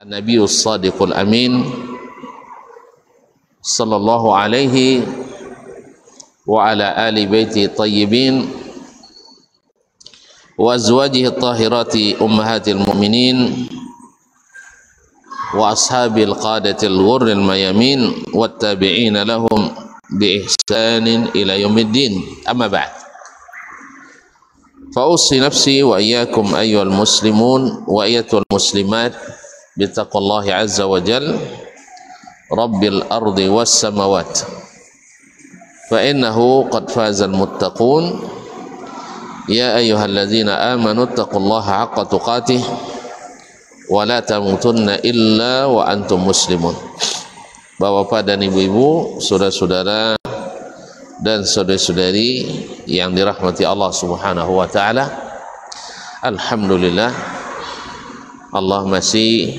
Nabi As-Sadiqul Amin sallallahu alaihi wa ala ali baiti tayyibin wa azwajihi tahirati ummahatil mu'minin wa ashabil qadatil ghurril mayamin wat tabi'ina lahum bi ihsanin ila yaumiddin. Amma ba'd. Fa ussi nafsi wa iyyakum ayyuhal muslimun wa iyyatul muslimat bittaqwallahi azza wa jal rabbil ardi was samawat fa innahu qad fazal muttaqun ya ayyuhalladzina amanu taqullaha haqqa tuqatih wa la tamutunna illa wa antum muslimun. Bapak-bapak dan ibu-ibu, saudara-saudara dan saudari-saudari yang dirahmati Allah Subhanahu wa taala, alhamdulillah Allah masih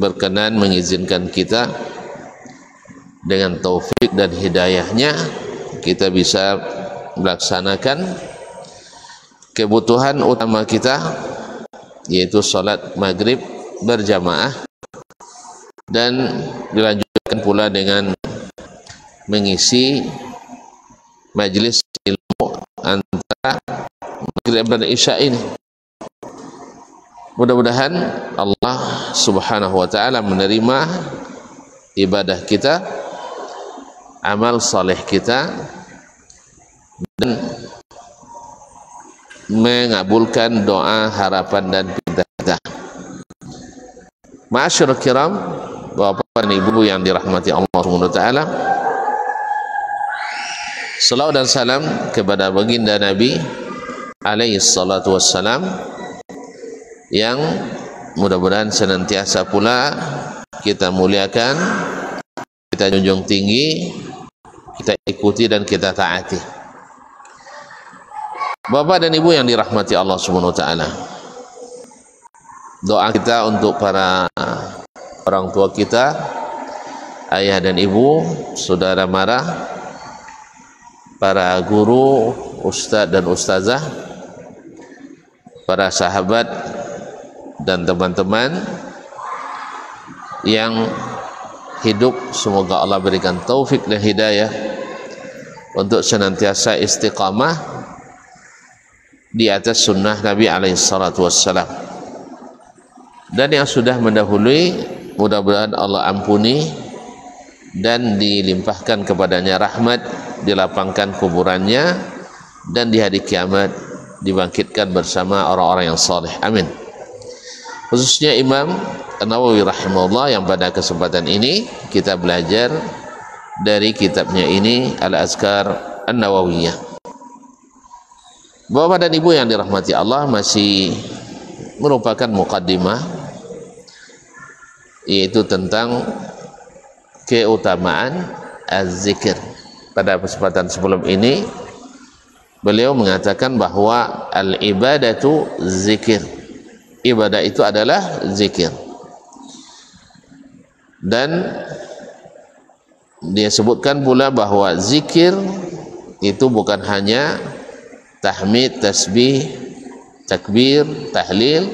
berkenan mengizinkan kita dengan taufik dan hidayahnya kita bisa melaksanakan kebutuhan utama kita, yaitu salat maghrib berjamaah, dan dilanjutkan pula dengan mengisi majelis ilmu antara maghrib dan isya ini. Mudah-mudahan Allah Subhanahu wa taala menerima ibadah kita, amal saleh kita, dan mengabulkan doa, harapan dan pinta kita. Ma'asyiral kiram, bapak dan ibu yang dirahmati Allah Subhanahu wa taala, salawat dan salam kepada baginda Nabi alaihi salatu wassalam, yang mudah-mudahan senantiasa pula kita muliakan, kita junjung tinggi, kita ikuti dan kita taati. Bapak dan ibu yang dirahmati Allah Subhanahu wa taala, doa kita untuk para orang tua kita, ayah dan ibu, saudara mara, para guru, ustadz dan ustazah, para sahabat dan teman-teman yang hidup, semoga Allah berikan taufik dan hidayah untuk senantiasa istiqamah di atas sunnah Nabi alaihi salatu wassalam. Dan yang sudah mendahului, mudah-mudahan Allah ampuni dan dilimpahkan kepadanya rahmat, dilapangkan kuburannya, dan di hari kiamat dibangkitkan bersama orang-orang yang saleh. Amin. Khususnya Imam An-Nawawi rahimahullah, yang pada kesempatan ini kita belajar dari kitabnya ini, Al-Azkar An-Nawawiyah. Bapak dan ibu yang dirahmati Allah, masih merupakan muqaddimah, yaitu tentang keutamaan az-zikir. Pada kesempatan sebelum ini beliau mengatakan bahwa al-ibadatu zikir, ibadah itu adalah zikir, dan dia sebutkan pula bahwa zikir itu bukan hanya tahmid, tasbih, takbir, tahlil,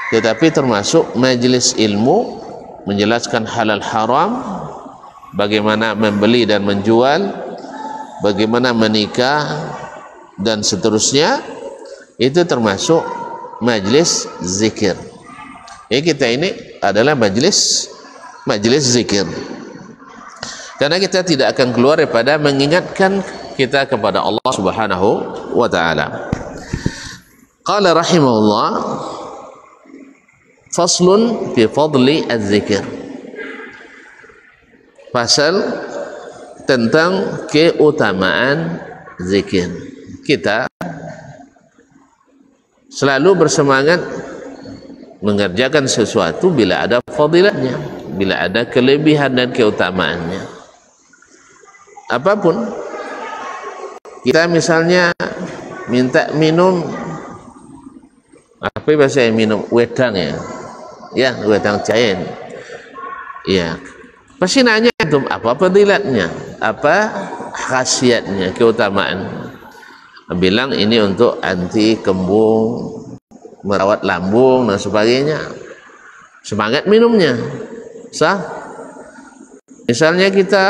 tetapi termasuk majelis ilmu, menjelaskan halal haram, bagaimana membeli dan menjual, bagaimana menikah dan seterusnya. Itu termasuk majlis zikir. Kita ini adalah majlis zikir, karena kita tidak akan keluar daripada mengingatkan kita kepada Allah Subhanahu wa taala. Qala rahimahullah, faslun fi fadli az-zikir. Pasal tentang keutamaan zikir. Kita selalu bersemangat mengerjakan sesuatu bila ada fadilahnya, bila ada kelebihan dan keutamaannya. Apapun, kita misalnya minta minum, apa bahasa minum, wedang ya, wedang cair, ya, pasti nanya itu apa fadilatnya, apa khasiatnya, keutamaan. Bilang ini untuk anti kembung, merawat lambung dan sebagainya. semangat minumnya. Sah? Misalnya kita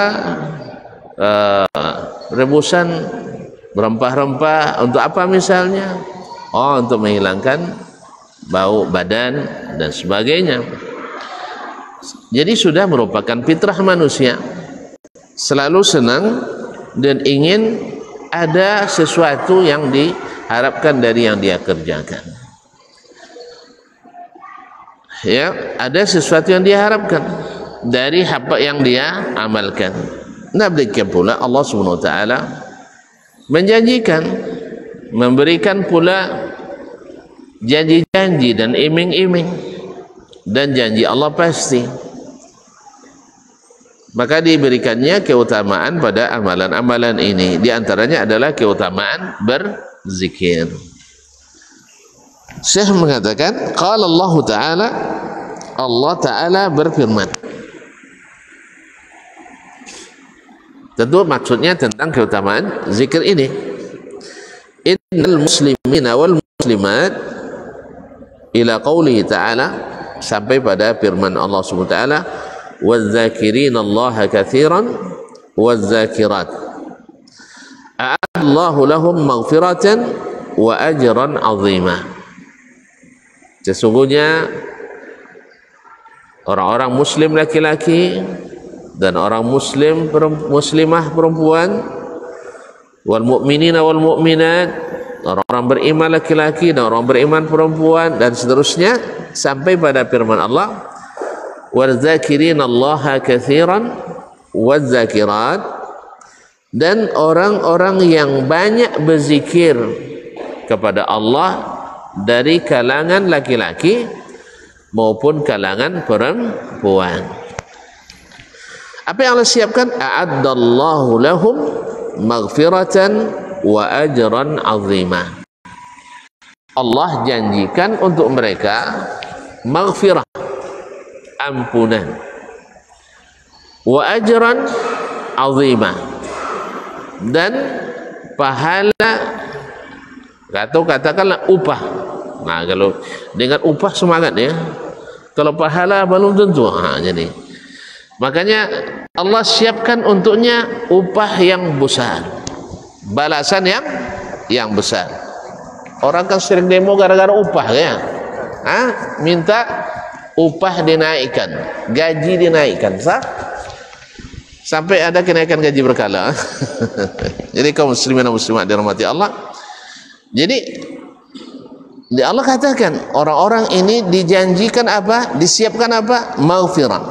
rebusan berempah-rempah untuk apa misalnya? Oh, untuk menghilangkan bau badan dan sebagainya. Jadi sudah merupakan fitrah manusia, selalu senang dan ingin ada sesuatu yang diharapkan dari yang dia kerjakan. Ya, ada sesuatu yang dia harapkan dari apa yang dia amalkan. Nah, demikian pula Allah Subhanahu wa taala menjanjikan, memberikan pula janji-janji dan iming-iming, dan janji Allah pasti. Maka diberikannya keutamaan pada amalan-amalan ini. Di antaranya adalah keutamaan berzikir. Syekh mengatakan, qala Allah Ta'ala, Allah Ta'ala berfirman. Tentu maksudnya tentang keutamaan zikir ini. Innal muslimina wal muslimat ila qawlihi ta'ala, sampai pada firman Allah Subhanahu wa ta'ala, wadzakirina Allaha katsiran wadzakirat a'adallahu lahum maghfiratan wa ajran 'azima. Sesungguhnya orang-orang muslim laki-laki dan orang muslimah perempuan, wal mu'minina wal mu'minat, orang beriman laki-laki dan orang beriman perempuan, dan seterusnya sampai pada firman Allah, wadzakirina Allaha katsiran wadzakirat, dan orang-orang yang banyak berzikir kepada Allah dari kalangan laki-laki maupun kalangan perempuan. Apa yang Allah siapkan? A'addallahu lahum maghfiratan wa ajran 'azima. Allah janjikan untuk mereka maghfirah, ampunan, wa ajran 'azima, dan pahala, atau katakanlah upah. Nah, kalau dengan upah semangat ya, kalau pahala belum tentu. Jadi makanya Allah siapkan untuknya upah yang besar, balasan yang besar. Orang kan sering demo gara-gara upah ya, minta upah dinaikkan, gaji dinaikkan, sampai ada kenaikan gaji berkala. Jadi kaum muslimin dan muslimat dirahmati Allah, jadi Allah katakan orang-orang ini dijanjikan apa? Disiapkan apa? Maghfirah.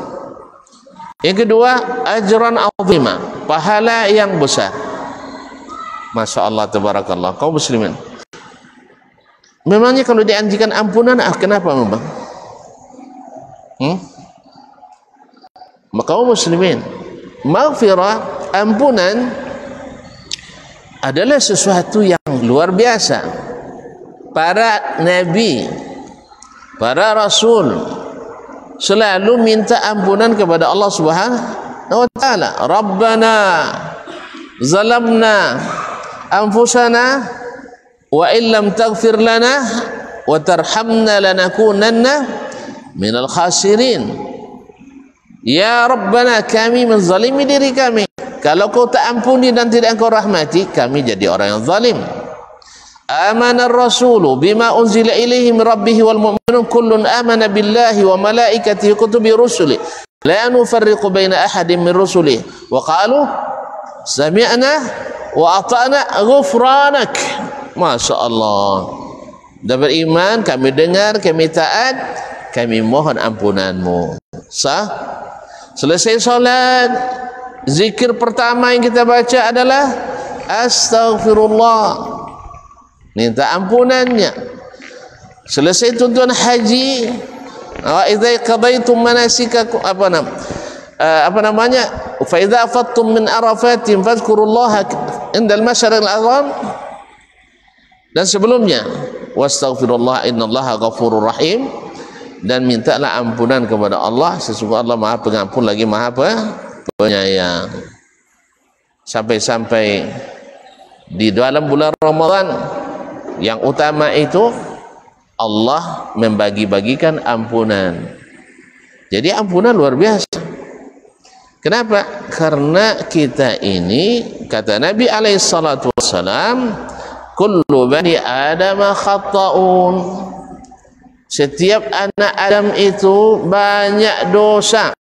Yang kedua, ajran 'azima, pahala yang besar. Masya Allah, tabarakallah. Kaum muslimin, memangnya kalau dijanjikan ampunan, kenapa memang? Kaum muslimin, maghfirah, ampunan adalah sesuatu yang luar biasa. Para nabi, para rasul selalu minta ampunan kepada Allah Subhanahu wa taala. Rabbana zalamna anfusana wa illam taghfir lana wa tarhamna lanakunanna minal khasirin. Ya Rabbana, kami menzalimi diri kami. Kalau kau tak ampuni dan tidak kau rahmati, kami jadi orang yang zalim. Amana ar-rasulu bima unzila ilaihi min rabbih wal mu'minun kullun amana billahi wa malaikatihi wa kutubihi rusuli la nufarriqu baina ahadin min rusuli wa qalu sami'na wa ata'na ghufranak. Masya Allah, dah beriman, kami dengar, kami taat, kami mohon ampunanmu. Selesai salat, zikir pertama yang kita baca adalah astaghfirullah, minta ampunannya. Selesai tujuan haji, wa idza qadaytum manasikakum, apa namanya, fa idza afattum min arafatin fadhkurullaha indal masyaril azam, dan sebelumnya wastaghfirullah innallaha ghafurur rahim, dan mintalah ampunan kepada Allah, sesungguhnya Allah Maha Pengampun lagi Maha Penyayang. Sampai-sampai di dalam bulan Ramadan yang utama itu Allah membagi-bagikan ampunan. Jadi ampunan luar biasa. Kenapa? Karena kita ini, kata Nabi alaihi salatu wassalam, kullu bani Adam khata'un. Setiap anak Adam itu banyak dosa.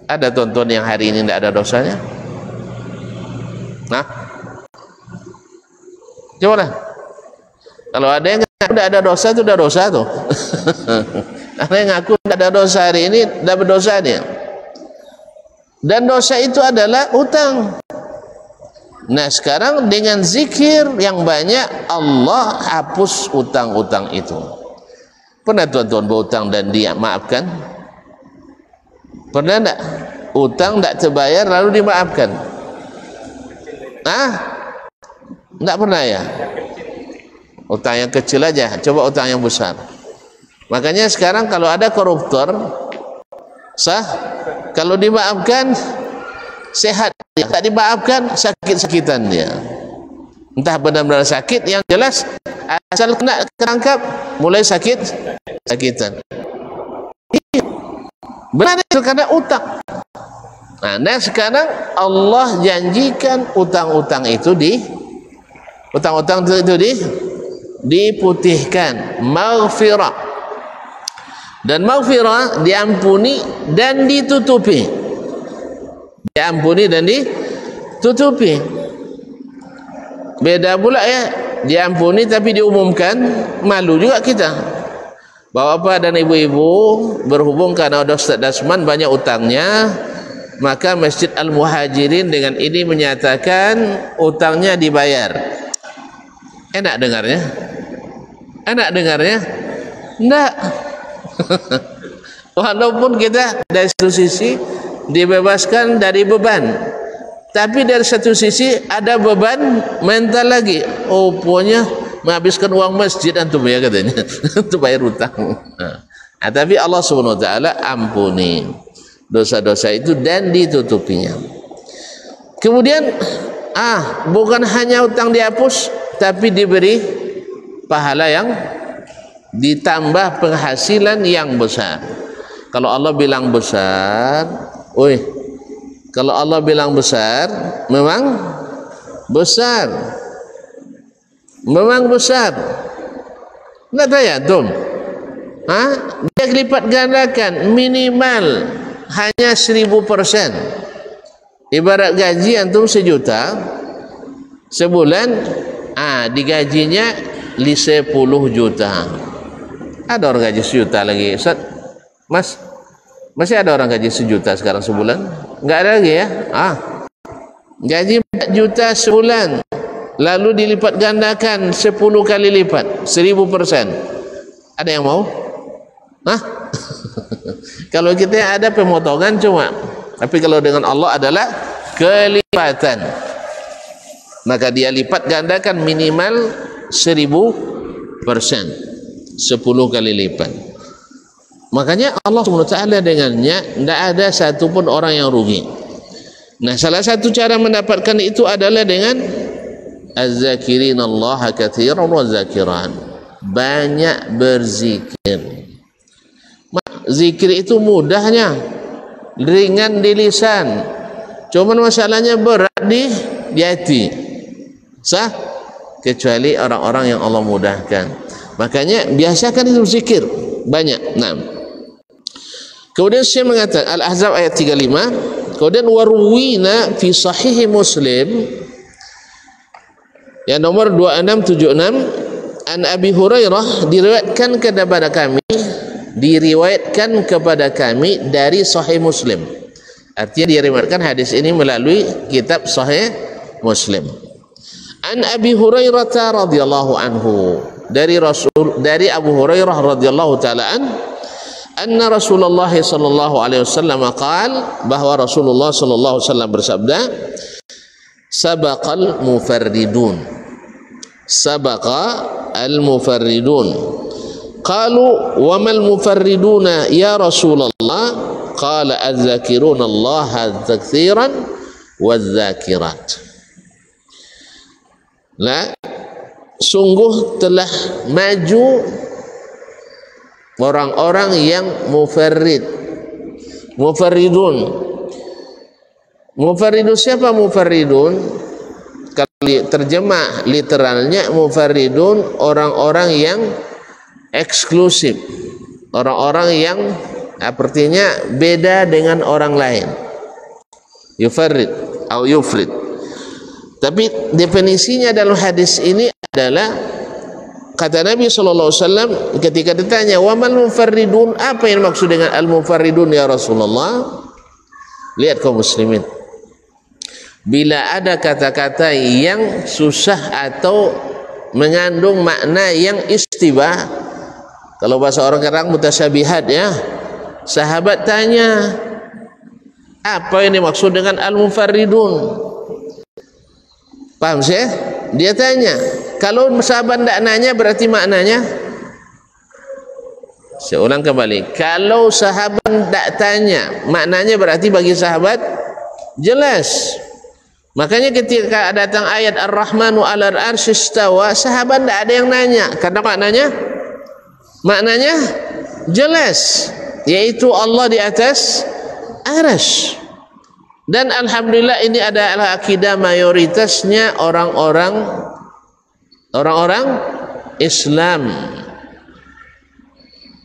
Ada tuan-tuan yang hari ini tidak ada dosanya? Nah, coba lah. Kalau ada yang ngaku tidak ada dosa, itu sudah dosa tuh. Ada yang ngaku tidak ada dosa hari ini, tidak berdosa dia. Dan dosa itu adalah utang. Nah sekarang dengan zikir yang banyak, Allah hapus utang-utang itu. Pernah tuan-tuan berutang dan dia maafkan? Pernah tak? Utang tak terbayar lalu dimaafkan? Tak pernah ya? Utang yang kecil aja, coba utang yang besar. Makanya sekarang kalau ada koruptor sah, kalau dimaafkan sehat, tak dimaafkan sakit-sakitan dia. Entah benar-benar sakit, yang jelas asal kena terangkap mulai sakitan. Benar itu karena utang. Nah sekarang Allah janjikan utang-utang itu diputihkan, maghfirah. Dan maghfirah diampuni dan ditutupi. Diampuni dan ditutupi. Beda pula ya, diampuni tapi diumumkan, malu juga kita. Bapak dan ibu-ibu berhubung karena ada Ustaz Dasman banyak utangnya, maka Masjid Al-Muhajirin dengan ini menyatakan utangnya dibayar. Enak dengarnya? Enak dengarnya? Enggak. Walaupun kita dari satu sisi dibebaskan dari beban, tapi dari satu sisi ada beban mental lagi. Oh pokoknya menghabiskan uang masjid antum ya katanya untuk bayar hutang. Tapi Allah Subhanahu wa taala ampuni dosa-dosa itu dan ditutupinya. Kemudian bukan hanya hutang dihapus, tapi diberi pahala yang ditambah penghasilan yang besar. Kalau Allah bilang besar, kalau Allah bilang besar, memang besar. Memang besar. Enggak tahu ya, Tom? Dia lipat gandakan minimal hanya 1000%. Ibarat gaji antum 1 juta sebulan, digajinya 10 juta. Ada orang gaji 1 juta lagi, Ustaz? Mas, masih ada orang gaji 1 juta sekarang sebulan? Enggak ada lagi ya? Gaji 4 juta sebulan, lalu dilipat gandakan 10 kali lipat, 1000%. Ada yang mau? Kalau kita ada pemotongan cuma, tapi kalau dengan Allah adalah kelipatan. Maka dia lipat gandakan minimal 1000%. 10 kali lipat. Makanya Allah SWT dengannya tidak ada satupun orang yang rugi. Nah salah satu cara mendapatkan itu adalah dengan az-zakirin Allah katsiran wa zakiran, banyak berzikir. Zikir itu mudahnya, ringan di lisan, cuman masalahnya berat di hati. Sah? Kecuali orang-orang yang Allah mudahkan. Makanya biasakan itu zikir banyak. Kemudian saya mengatakan Al-Ahzab ayat 35. Kemudian warwina fi sahih Muslim yang nomor 2676, an Abi Hurairah diriwayatkan kepada kami dari sahih Muslim. Artinya diriwayatkan hadis ini melalui kitab sahih Muslim. An Abi Hurairah radhiyallahu anhu, dari Abu Hurairah radhiyallahu taala anna Rasulullah sallallahu alaihi wasallam qaal, bahwa Rasulullah sallallahu alaihi wasallam bersabda, sabaqal mufarridun, sabaqa al mufarridun. Qalu wa mal mufarriduna ya Rasulullah? Qala az-zakiruna Allah katsiran waz-zakirat. Sungguh telah maju orang-orang yang mufarrid. Mufarridun. Mufarridun siapa mufarridun? Kalau terjemah literalnya, mufarridun orang-orang yang eksklusif, orang-orang yang artinya beda dengan orang lain. Yufarrid atau yufrid. Tapi definisinya dalam hadis ini adalah kata Nabi SAW ketika ditanya wamal mufarridun, apa yang maksud dengan al mufarridun ya Rasulullah? Lihat kaum muslimin, bila ada kata-kata yang susah atau mengandung makna yang istibah, kalau bahasa orang sekarang mutasyabihat ya, sahabat tanya apa yang dimaksud dengan al-mufarridun? Paham sih? Dia tanya. Kalau sahabat tidak nanya berarti maknanya? Saya ulang kembali. Kalau sahabat tidak tanya, maknanya berarti bagi sahabat jelas. Makanya ketika datang ayat Ar-Rahmanu 'alal 'arsy istawa, sahabat tidak ada yang nanya karena maknanya jelas, yaitu Allah di atas arsy. Dan alhamdulillah ini adalah akidah mayoritasnya orang-orang Islam.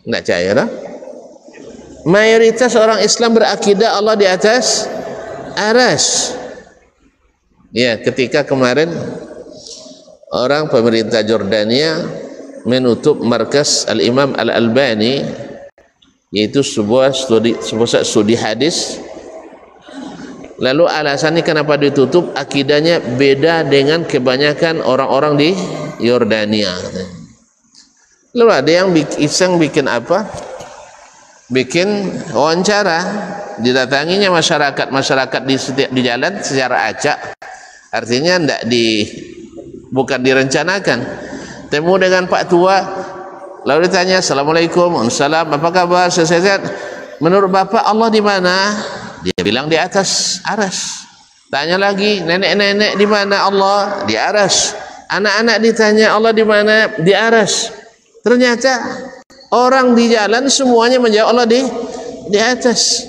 Enggak cair lah. Mayoritas orang Islam berakidah Allah di atas arsy. Ya, ketika kemarin orang pemerintah Jordania menutup markas Al-Imam Al-Albani, yaitu sebuah studi hadis. Lalu alasannya kenapa ditutup, akidahnya beda dengan kebanyakan orang-orang di Yordania. Lalu ada yang iseng bikin apa? Bikin wawancara, didatanginya masyarakat di jalan secara acak. Artinya bukan direncanakan. Temu dengan Pak Tua, lalu ditanya, Assalamualaikum, Waalaikumsalam, apa kabar? Sehat-sehat. Menurut Bapak Allah di mana? Dia bilang di atas arsy. Tanya lagi, nenek-nenek di mana Allah? Di arsy. Anak-anak ditanya Allah di mana? Di arsy. Ternyata orang di jalan semuanya menjawab Allah di atas.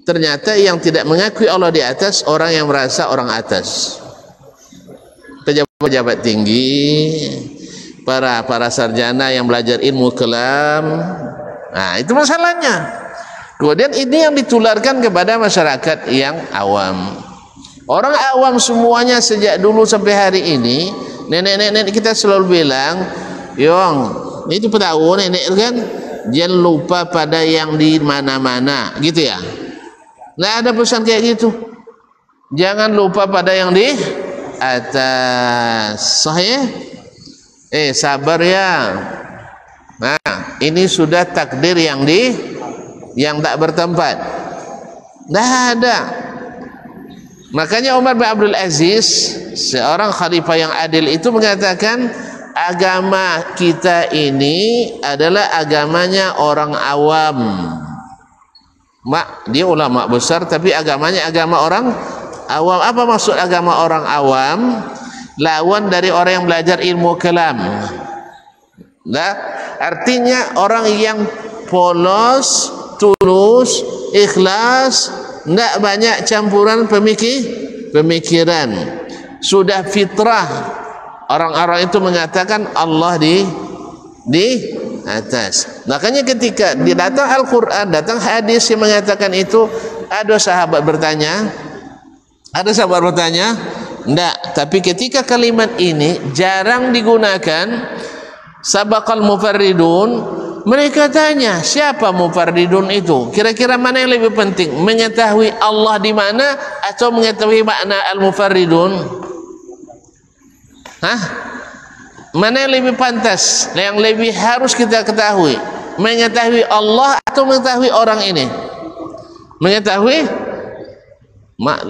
Ternyata yang tidak mengakui Allah di atas orang yang merasa orang atas. Pejabat-pejabat tinggi, para sarjana yang belajar ilmu kalam. Nah, itu masalahnya. Kemudian ini yang ditularkan kepada masyarakat yang awam. Orang awam semuanya sejak dulu sampai hari ini, nenek-nenek kita selalu bilang, "Yong, itu tahu nenek kan, jangan lupa pada yang di mana-mana," gitu ya. Nggak ada pesan kayak gitu. Jangan lupa pada yang di atas. Sahih? Sabar ya. Nah, ini sudah takdir yang tak bertempat. Dah ada. Makanya Umar bin Abdul Aziz, seorang khalifah yang adil itu mengatakan, agama kita ini adalah agamanya orang awam. Dia ulama besar tapi agamanya agama orang awam. Apa maksud agama orang awam? Lawan dari orang yang belajar ilmu kalam. Nah, artinya orang yang polos, tulus, ikhlas, tidak banyak campuran pemikiran. Sudah fitrah. Orang-orang itu mengatakan Allah di atas. Makanya ketika datang Al-Quran, datang hadis yang mengatakan itu, ada sahabat bertanya, tidak. Tapi ketika kalimat ini jarang digunakan, sabaqal mufarridun, mereka tanya, siapa mufarridun itu? Kira-kira mana yang lebih penting? Mengetahui Allah di mana atau mengetahui makna al-mufarridun? Mana yang lebih pantas? Yang lebih harus kita ketahui? Mengetahui Allah atau mengetahui orang ini? Mengetahui?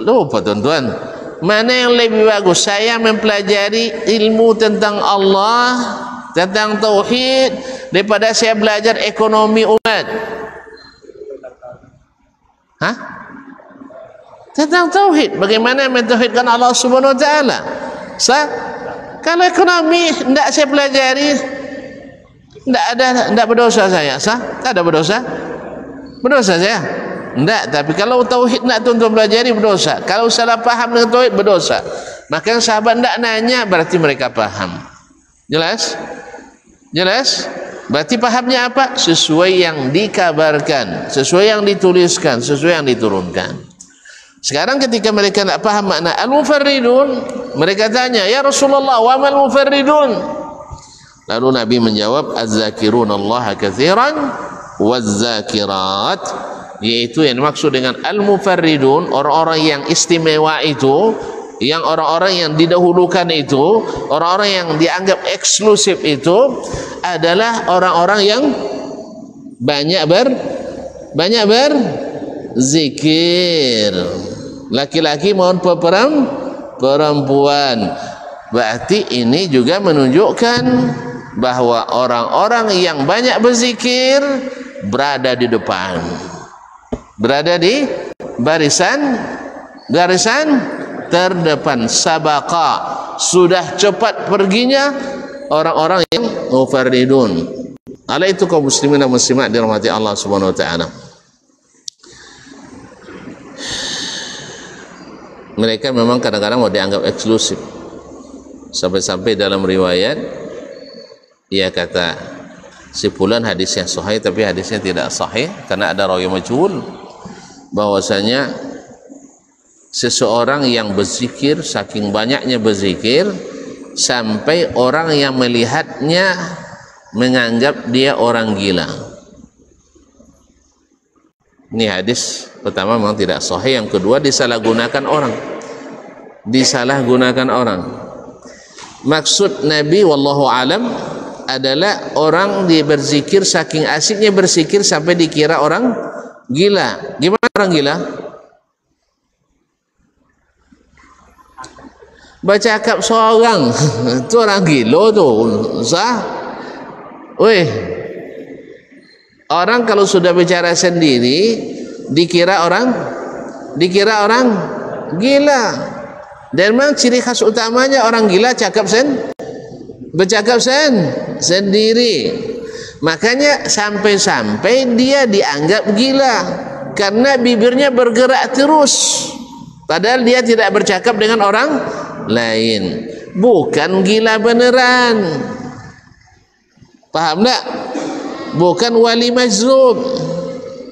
Lupa tuan-tuan. Mana yang lebih bagus? Saya mempelajari ilmu tentang Allah, tentang tauhid, daripada saya belajar ekonomi umat. Tentang tauhid, bagaimana mentauhidkan Allah Subhanahu wa taala. Kalau ekonomi tidak saya pelajari, Tidak berdosa saya, sah? Tak ada berdosa? Berdosa saya? Tidak, tapi kalau tauhid nak tuan-tuan pelajari berdosa. Kalau salah faham dengan tauhid berdosa. Maka sahabat tidak nanya, berarti mereka faham. Jelas? Jelas? Berarti pahamnya apa? Sesuai yang dikabarkan, sesuai yang dituliskan, sesuai yang diturunkan. Sekarang ketika mereka tidak paham makna al-mufarridun, mereka tanya, ya Rasulullah, wa mal mufarridun? Lalu Nabi menjawab, az-zakirunallaha katsiran waz-zakirat, yaitu yang dimaksud dengan al-mufarridun, orang-orang yang istimewa itu, yang orang-orang yang didahulukan itu, orang-orang yang dianggap eksklusif itu adalah orang-orang yang banyak berzikir, laki-laki maupun perempuan. Berarti ini juga menunjukkan bahwa orang-orang yang banyak berzikir berada di depan, berada di barisan terdepan. Sabaqa, sudah cepat perginya orang-orang yang mufarridun. Ala itu kaum muslimin dan muslimat dirahmati Allah Subhanahu wa taala. Mereka memang kadang-kadang mau dianggap eksklusif. Sampai-sampai dalam riwayat ia kata, si fulan hadisnya sahih tapi hadisnya tidak sahih karena ada rawi majhul, bahwasanya seseorang yang berzikir, saking banyaknya berzikir sampai orang yang melihatnya menganggap dia orang gila. Ini hadis pertama memang tidak sahih, yang kedua disalahgunakan orang. Maksud Nabi wallahu alam adalah orang dia berzikir, saking asiknya berzikir sampai dikira orang gila. Gimana orang gila? Baca akab seorang itu orang gila tu, sah? Weh, orang kalau sudah bicara sendiri dikira orang gila. Dan memang ciri khas utamanya orang gila bercakap sendiri. Makanya sampai-sampai dia dianggap gila karena bibirnya bergerak terus, padahal dia tidak bercakap dengan orang lain. Bukan gila beneran, paham tak? Bukan wali majzub.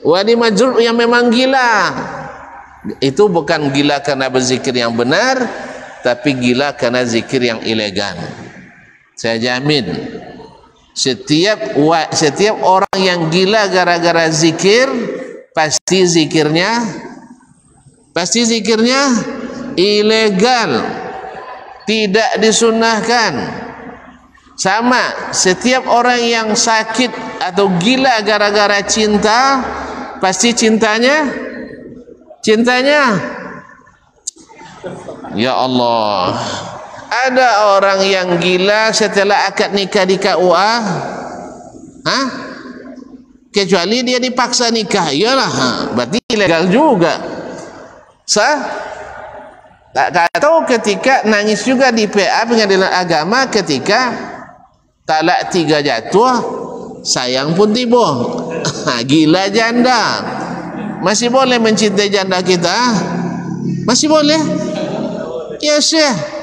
Wali majzub yang memang gila itu bukan gila karena berzikir yang benar, tapi gila karena zikir yang ilegal. Saya jamin setiap orang yang gila gara-gara zikir, pasti zikirnya ilegal, tidak disunnahkan. Sama setiap orang yang sakit atau gila gara-gara cinta, pasti cintanya ya Allah. Ada orang yang gila setelah akad nikah di KUA, kecuali dia dipaksa nikah, iyalah, berarti ilegal juga, sah? Atau ketika nangis juga di PA pengadilan agama ketika talak 3 jatuh, sayang pun tiba. Gila janda, masih boleh mencintai janda kita? Masih boleh? Ya Syekh,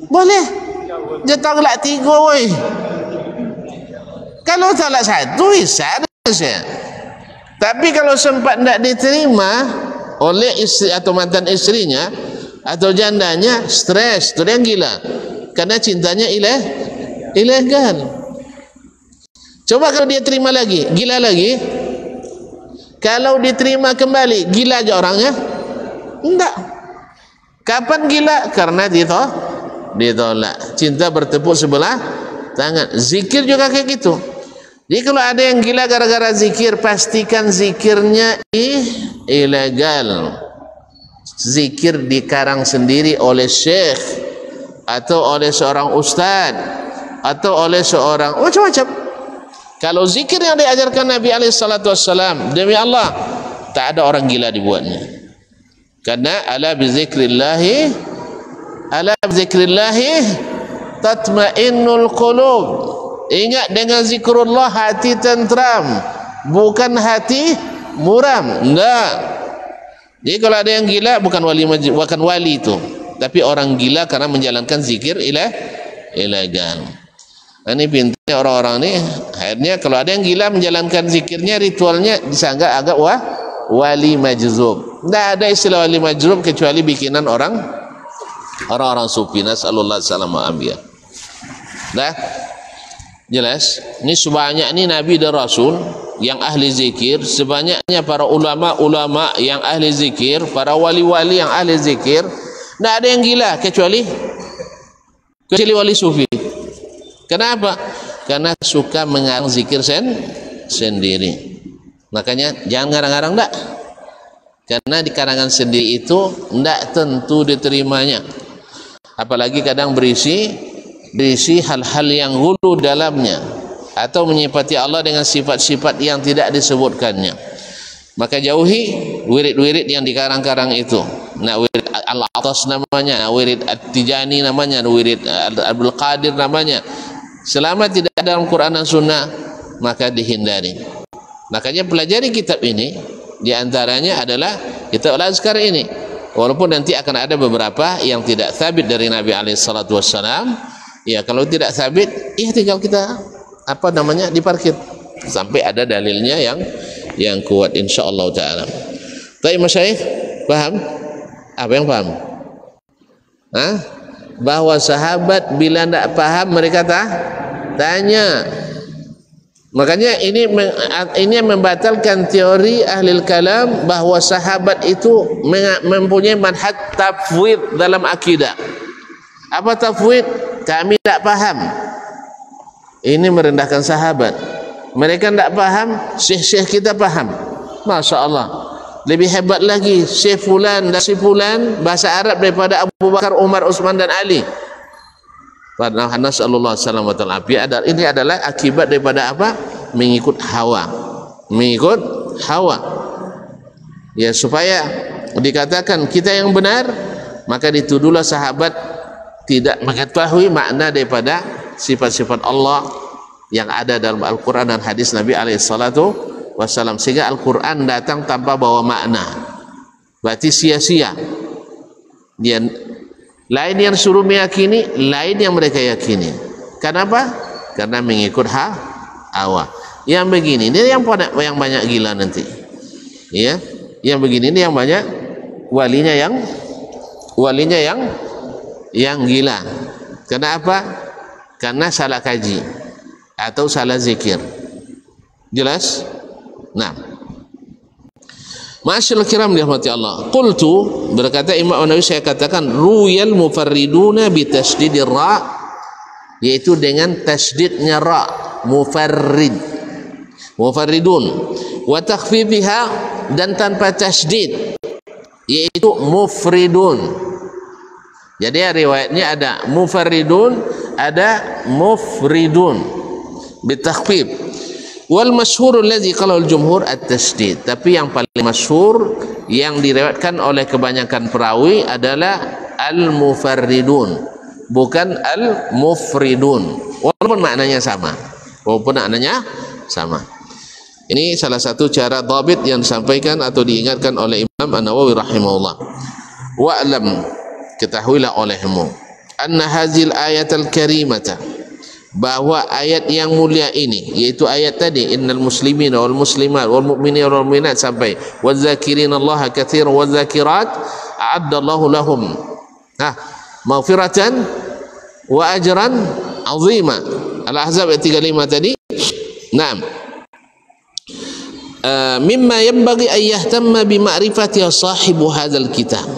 boleh. Dia talak 3 woi. Kalau talak 1 bisa Syekh. Tapi kalau sempat tidak diterima oleh istri atau mantan istrinya atau jandanya, stres, itu yang gila karena cintanya ilegal. Coba kalau dia terima lagi, gila lagi. Kalau diterima kembali, gila aja orangnya? Enggak. Kapan gila? Karena ditolak. Cinta bertepuk sebelah tangan. Zikir juga kayak gitu. Jadi kalau ada yang gila gara-gara zikir, pastikan zikirnya ilegal. Zikir dikarang sendiri oleh syekh atau oleh seorang ustaz atau oleh seorang macam-macam. Kalau zikir yang diajarkan Nabi SAW, demi Allah tak ada orang gila dibuatnya. Karena ala bizikrillahi tatma'innul qulub. Ingat dengan zikrullah hati tentram, bukan hati muram. Enggak. Jadi kalau ada yang gila bukan wali itu, tapi orang gila karena menjalankan zikir ilegal. Ini pintar orang-orang ini. Akhirnya kalau ada yang gila menjalankan zikirnya, ritualnya disangka agak wali majzub. Tidak ada istilah wali majzub kecuali bikinan orang-orang sufi. Nasallallahu alaihi wasallam. Dah jelas. Ini sebanyak ini nabi dan rasul yang ahli zikir, sebanyaknya para ulama-ulama yang ahli zikir, para wali-wali yang ahli zikir. Tidak ada yang gila kecuali wali sufi. Kenapa? Karena suka mengarang zikir sendiri. Makanya jangan ngarang-ngarang dak. Karena di karangan sendiri itu tidak tentu diterimanya. Apalagi kadang berisi hal-hal yang hulu dalamnya, atau menyifati Allah dengan sifat-sifat yang tidak disebutkannya. Maka jauhi wirid-wirid yang dikarang-karang itu. Nah, wirid Al-Atas namanya, wirid At-Tijani namanya, wirid Abdul Qadir namanya. Selama tidak ada dalam Quran dan Sunnah, maka dihindari. Makanya pelajari kitab ini, diantaranya adalah kitab Al-Azkar ini. Walaupun nanti akan ada beberapa yang tidak sabit dari Nabi SAW. Ya, kalau tidak sabit, ya tinggal kita diparkir sampai ada dalilnya yang kuat, insyaallah taala. Tapi masyayikh paham? Apa yang paham? Bahwa sahabat bila tidak paham mereka tanya. Makanya ini membatalkan teori ahli kalam bahwa sahabat itu mempunyai manhaj tafwid dalam akidah. Apa tafwid? Kami tidak paham. Ini merendahkan sahabat. Mereka tidak paham, syekh-syekh kita paham. Masya Allah. Lebih hebat lagi, syekh fulan dan si fulan bahasa Arab daripada Abu Bakar, Umar, Utsman dan Ali. Padahal nasallallahu alaihi wasallam. Ini adalah akibat daripada apa? Mengikut hawa. Mengikut hawa. Ya, supaya dikatakan kita yang benar, maka dituduhlah sahabat tidak mengetahui makna daripada sifat-sifat Allah yang ada dalam Al-Quran dan hadis Nabi SAW, sehingga Al-Quran datang tanpa bawa makna. Berarti sia-sia. Dia lain yang suruh meyakini, lain yang mereka yakini. Kenapa? Karena mengikut hawa. Yang begini ini yang banyak gila nanti. Ya, yang begini ini yang banyak walinya yang gila. Kenapa? Karena salah kaji atau salah zikir. Jelas? Nah, Ma'asyiral kiram dirahmati Allah. Qultu, berkata Imam Nawawi, saya katakan ruyal mufarriduna bi tasdidir ra, yaitu dengan tasdidnya ra, mufarridun, wa takhfifiha, dan tanpa tasdid, yaitu mufridun. Jadi riwayatnya ada mufarridun, ada mufridun bitakhfif. Wal masyhur alladhi qala al-jumhur at-tashdid. Tapi yang paling masyhur yang diriwayatkan oleh kebanyakan perawi adalah al-mufarridun, bukan al-mufridun. Walaupun maknanya sama. Ini salah satu cara dhabit yang disampaikan atau diingatkan oleh Imam An-Nawawi rahimahullah. Wa'lam, ketahuilah olehmu, anna hazil ayatal karimata, bahwa ayat yang mulia ini, yaitu ayat tadi innal muslimina wal muslimat wal mu'minina wal mu'minat sampai wadzakirin Allah katsiran wadzakirat a'addallahu lahum maghfiratan wa ajran 'azima. Al-Ahzab ayat 35 tadi. Naam. Mimma yanbaghi an yahtamma bi ma'rifati sahibu hadzal kitab,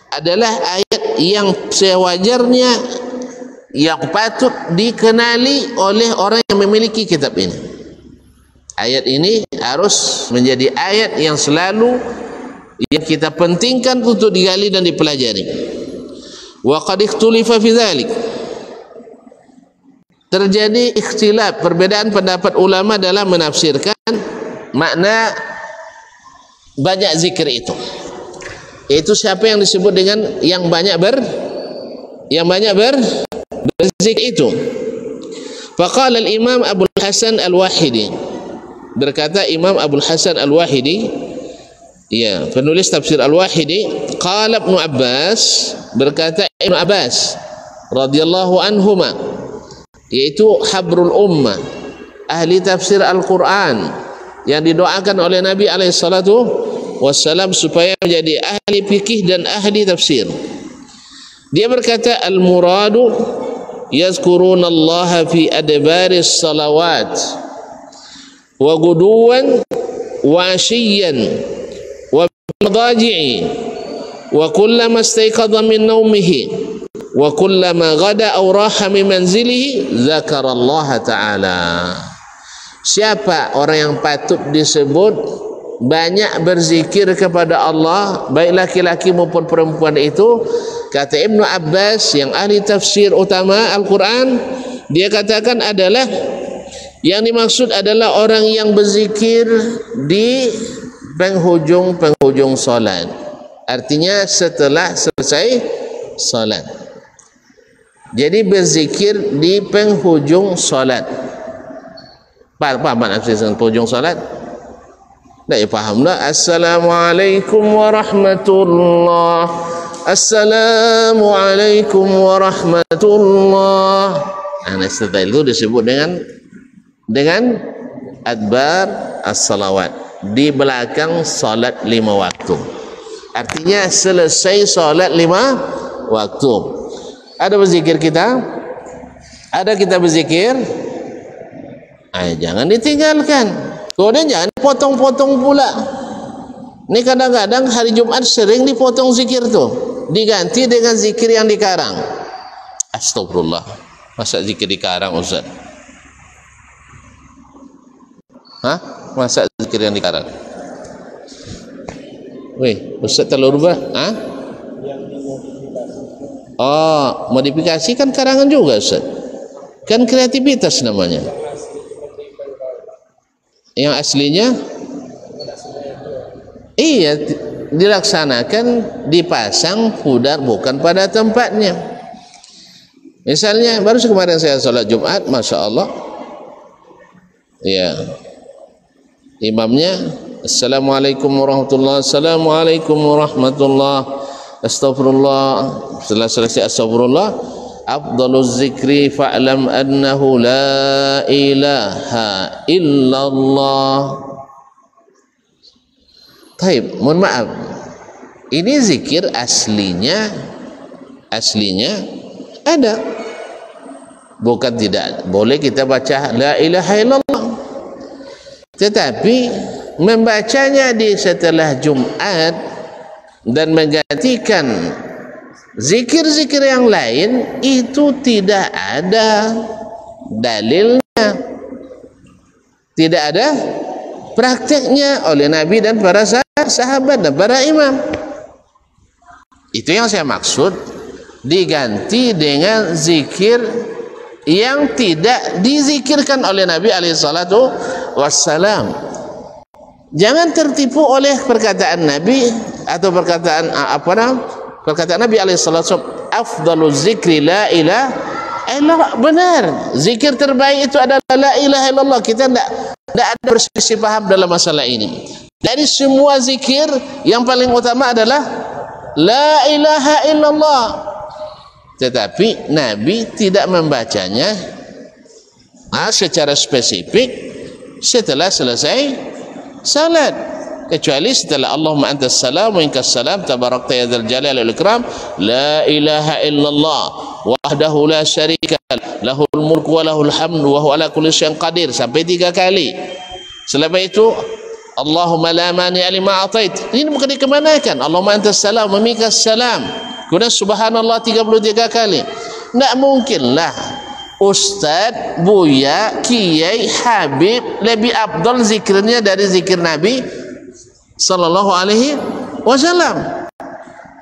adalah ayat yang sewajarnya, yang patut dikenali oleh orang yang memiliki kitab ini. Ayat ini harus menjadi ayat yang selalu yang kita pentingkan untuk digali dan dipelajari. Wa qad ikhtulifa fi dzalik, terjadi ikhtilaf, perbedaan pendapat ulama dalam menafsirkan makna banyak zikir itu. Yaitu siapa yang disebut dengan yang banyak berzikir. zikir itu. Faqala al-Imam Abul Hasan Al-Wahidi, berkata Imam Abul Hasan Al-Wahidi, ya, penulis tafsir Al-Wahidi, qala Ibnu Abbas, berkata Ibnu Abbas radhiyallahu anhuma, yaitu habrul ummah, ahli tafsir Al-Quran yang didoakan oleh Nabi alaihi salatu wassalam supaya menjadi ahli fikih dan ahli tafsir. Dia berkata, al-muradu yazkuruna Allah fi adbaris salawat wa guduwan wa ashiyan wa madaji'i wa kullama istayqadha min nawmihi wa kullama ghada aw raha min manzilihi dzakara Allah taala. Siapa orang yang patut disebut banyak berzikir kepada Allah, baik laki-laki maupun perempuan itu, kata Ibnu Abbas yang ahli tafsir utama Al-Quran, dia katakan adalah yang dimaksud adalah orang yang berzikir di penghujung solat, artinya setelah selesai solat. Jadi berzikir di penghujung solat. Apa maksudnya penghujung solat? Tak faham tak? Assalamualaikum warahmatullahi, Assalamualaikum warahmatullahi. Nah, setelah itu disebut dengan adbar as-salawat, di belakang salat 5 waktu. Artinya selesai salat 5 waktu. Ada berzikir kita? Ada kita berzikir? Jangan ditinggalkan. Kemudian jangan potong-potong pula. Ini kadang-kadang hari Jumat sering dipotong zikir tuh, diganti dengan zikir yang dikarang. Astagfirullah, masa zikir dikarang Ustaz? Hah? Masa zikir yang dikarang? Weh, Ustaz terlalu rubah? Hah? Oh, modifikasi kan karangan juga Ustaz. Kan kreativitas namanya. Yang aslinya iya dilaksanakan, dipasang pudar bukan pada tempatnya. Misalnya baru kemarin saya sholat Jumat, Masya Allah, ya, imamnya Assalamualaikum warahmatullahi, Assalamualaikum warahmatullahi, Astagfirullah. Setelah selesai Astagfirullah, afdaluz zikri fa'lam annahu la ilaha illallah. Taib, mohon maaf, ini zikir aslinya ada, bukan tidak boleh kita baca la ilaha illallah, tetapi membacanya di setelah Jumat dan menggantikan zikir-zikir yang lain itu tidak ada dalilnya, tidak ada prakteknya oleh Nabi dan para sahabat dan para imam. Itu yang saya maksud, diganti dengan zikir yang tidak dizikirkan oleh Nabi alaihissalatu wassalam. Jangan tertipu oleh perkataan Nabi atau perkataan perkataan Nabi alaihissalatu afdaluz zikri la ilaha illallah. Benar, zikir terbaik itu adalah la ilaha illallah. Kita tidak ada berselisih paham dalam masalah ini. Dari semua zikir yang paling utama adalah la ilaha illallah. Tetapi Nabi tidak membacanya secara spesifik setelah selesai salat, kecuali setelah Allahumma antas salam wa minkas salam tabarakta ya dzal jalali wal ikram la ilaha illallah wahdahu la syarika lahul mulku wa lahul hamdu wa huwa ala kulli syai'in qadir sampai 3 kali. Selepas itu Allahumma la mani'a lima atait, ini bukan dikemanakan. Allahumma antas salam wa minkas salam, kemudian subhanallah 33 kali. Tidak mungkinlah Ustaz, Buya, Kiai, Habib lebih afdal zikirnya dari zikir Nabi sallallahu alaihi wasallam.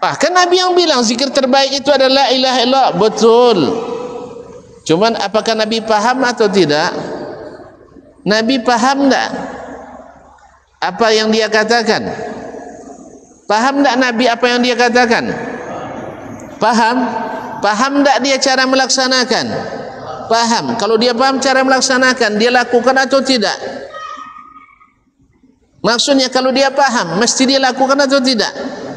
Bahkan Nabi yang bilang zikir terbaik itu adalah la ilaha illallah. Betul. Cuman apakah Nabi paham atau tidak? Nabi paham enggak apa yang dia katakan? Paham enggak Nabi apa yang dia katakan? Paham? Paham tak dia cara melaksanakan? Paham. Kalau dia paham cara melaksanakan, dia lakukan atau tidak? Maksudnya kalau dia paham, mesti dia lakukan atau tidak?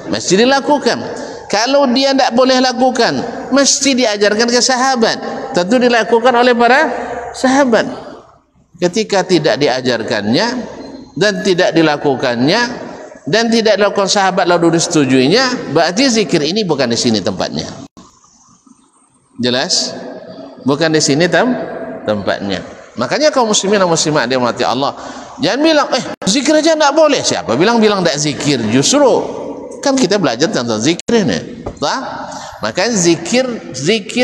Mesti dilakukan. Kalau dia tidak boleh lakukan, mesti diajarkan ke sahabat. Tentu dilakukan oleh para sahabat. Ketika tidak diajarkannya dan tidak dilakukannya dan tidak dilakukan sahabat lalu disetujuinya, berarti zikir ini bukan di sini tempatnya. Jelas? Bukan di sini tempatnya. Makanya kaum muslimin dan muslimat dia mati Allah, jangan bilang zikir aja tidak boleh. Siapa bilang tidak zikir? Justru kan kita belajar tentang zikir ini. Maka zikir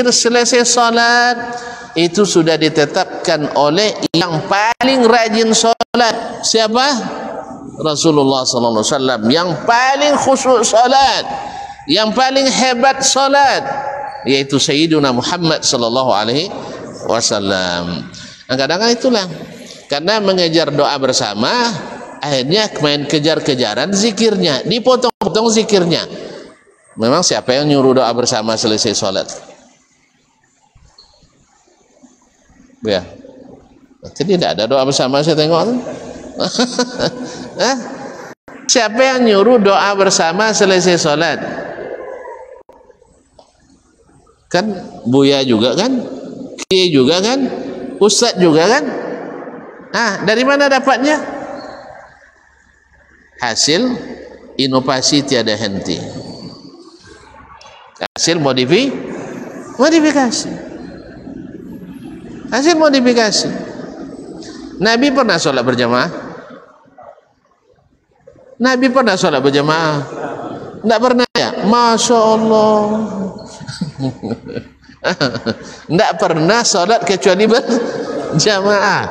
selesai salat itu sudah ditetapkan oleh yang paling rajin salat. Siapa? Rasulullah sallallahu alaihi wasallam, yang paling khusyuk salat, yang paling hebat salat, yaitu Sayyiduna Muhammad sallallahu alaihi wasallam. Kadang-kadang itulah karena mengejar doa bersama, akhirnya main kejar-kejaran zikirnya, dipotong-potong zikirnya. Memang siapa yang nyuruh doa bersama selesai sholat? Ya, tidak ada doa bersama, saya tengok. Siapa yang nyuruh doa bersama selesai sholat? Kan Buya juga kan, Kiai juga kan, Ustadz juga kan. Dari mana dapatnya? Hasil inovasi tiada henti, hasil modifikasi, hasil modifikasi. Nabi pernah sholat berjamaah? Nabi pernah sholat berjamaah? Tidak pernah ya? Masya Allah. Tidak pernah sholat kecuali berjamaah.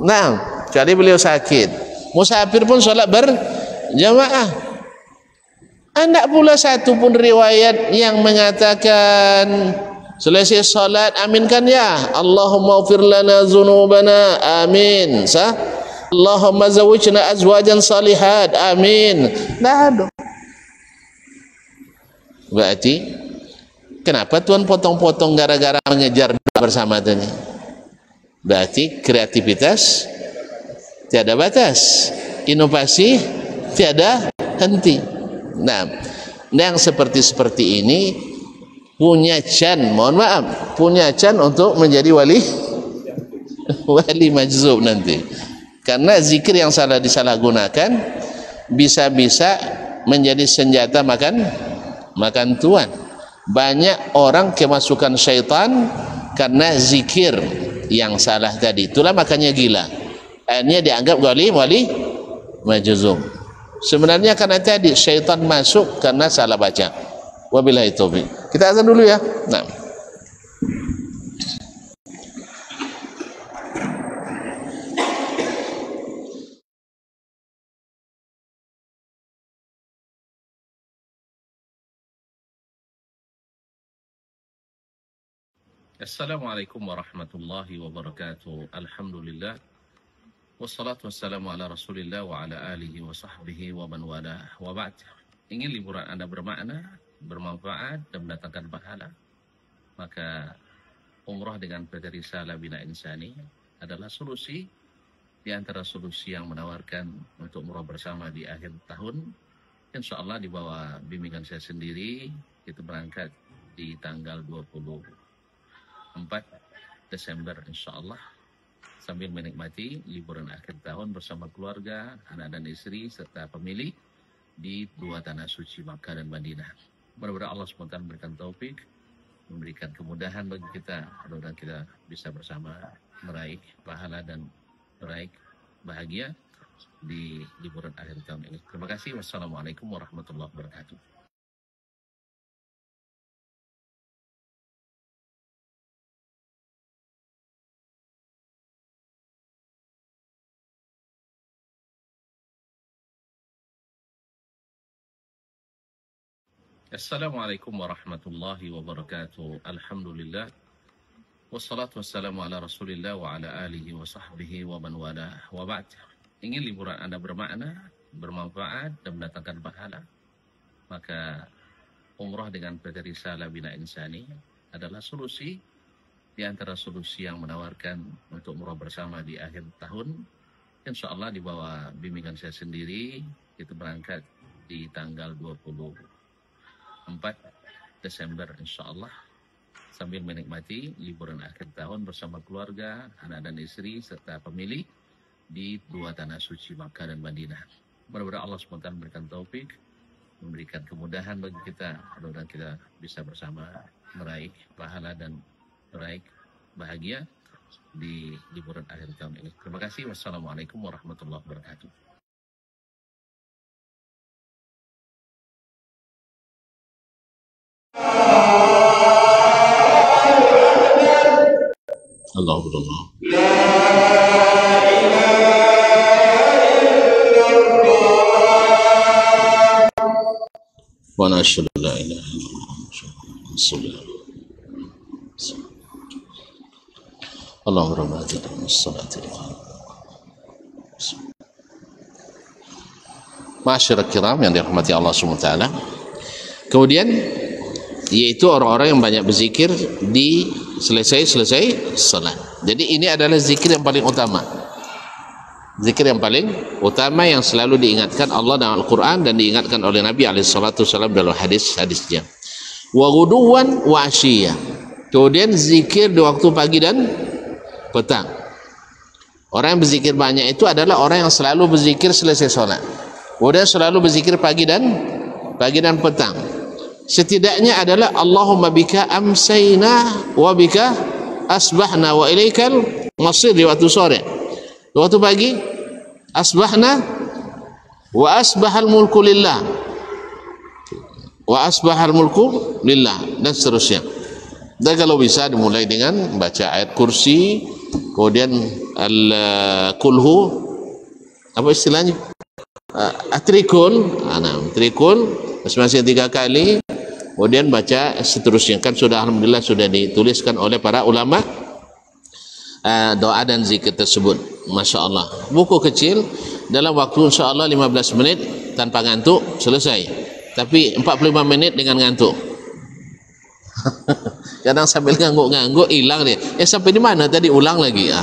Nah, kecuali beliau sakit. Musafir pun sholat berjamaah. Tidak pula satu pun riwayat yang mengatakan selesai salat aminkan ya Allahumma ufir lana zunubana, amin. Allahumma zawijna azwajan salihat, amin. Tidak ada. Berarti kenapa Tuhan potong-potong gara-gara mengejar doa bersama tadi? Berarti kreativitas tiada batas, inovasi tiada henti. Nah, yang seperti ini punya can untuk menjadi wali majzub nanti. Karena zikir yang salah disalahgunakan bisa-bisa menjadi senjata makan tuan. Banyak orang kemasukan syaitan karena zikir yang salah tadi. Itulah makanya gila. Akhirnya dianggap wali majzub. Sebenarnya karena tadi syaitan masuk karena salah baca. Wabillahi taufiq. Kita azan dulu ya. Nah. Assalamualaikum warahmatullahi wabarakatuh. Alhamdulillah. Wassalatu wassalamu ala rasulillah wa ala alihi wa sahbihi wa man wala wa ba'd. Ingin liburan Anda bermakna, bermanfaat dan mendatangkan pahala, maka umrah dengan PT Risalah Bina Insani adalah solusi di antara solusi yang menawarkan untuk umrah bersama di akhir tahun. Insya Allah di bawah bimbingan saya sendiri, itu berangkat di tanggal 24 Desember insya Allah, sambil menikmati liburan akhir tahun bersama keluarga, anak dan istri, serta pemilih di dua tanah suci Makkah dan Madinah. Mudah-mudahan Allah SWT memberikan taufik, memberikan kemudahan bagi kita, mudah-mudahan kita bisa bersama meraih pahala dan meraih bahagia di liburan akhir tahun ini. Terima kasih. Wassalamualaikum warahmatullahi wabarakatuh. Assalamualaikum warahmatullahi wabarakatuh. Alhamdulillah. Wassalatu wassalamu ala rasulillah wa ala alihi wa sahbihi wa man wala wa ba'd. Ingin liburan Anda bermakna, bermanfaat dan mendatangkan pahala, maka umrah dengan PT Risalah Bina Insani adalah solusi di antara solusi yang menawarkan untuk umrah bersama di akhir tahun. Insya Allah di bawah bimbingan saya sendiri, kita berangkat di tanggal 24 Desember insya Allah, sambil menikmati liburan akhir tahun bersama keluarga, anak dan istri, serta pemilih di dua tanah suci Makkah dan Madinah. Mudah-mudahan Allah SWT memberikan taufik, memberikan kemudahan bagi kita, mudah-mudahan kita bisa bersama meraih pahala dan meraih bahagia di liburan akhir tahun ini. Terima kasih. Wassalamualaikum warahmatullahi wabarakatuh. Allahu Akbar. Wa nashhadu la ilaha illallah. Allahumma barik wassalatu. Ma'asyiral kiram yang dirahmati Allah SWT. Kemudian yaitu orang-orang yang banyak berzikir di selesai salat. Jadi ini adalah zikir yang paling utama. Zikir yang paling utama yang selalu diingatkan Allah dalam Al-Quran dan diingatkan oleh Nabi SAW dalam hadis-hadisnya. Wa ghuduwan wa asyiyah. Kemudian zikir di waktu pagi dan petang. Orang yang berzikir banyak itu adalah orang yang selalu berzikir selesai salat. Kemudian selalu berzikir pagi dan petang. Setidaknya adalah Allahumma bika amsayna wa bika asbahna wa ilaikal masir di waktu sore. Di waktu pagi asbahna wa asbahal mulku lillah wa asbahal mulku lillah dan seterusnya. Dan kalau bisa dimulai dengan baca ayat kursi, kemudian al-kulhu, apa istilahnya, trikul, trikul masing-masing 3 kali, kemudian baca seterusnya. Kan sudah alhamdulillah sudah dituliskan oleh para ulama doa dan zikir tersebut. Masya Allah, buku kecil dalam waktu insya Allah 15 menit tanpa ngantuk selesai, tapi 45 menit dengan ngantuk. Kadang sambil ngangguk-ngangguk hilang dia. Sampai di mana tadi, ulang lagi.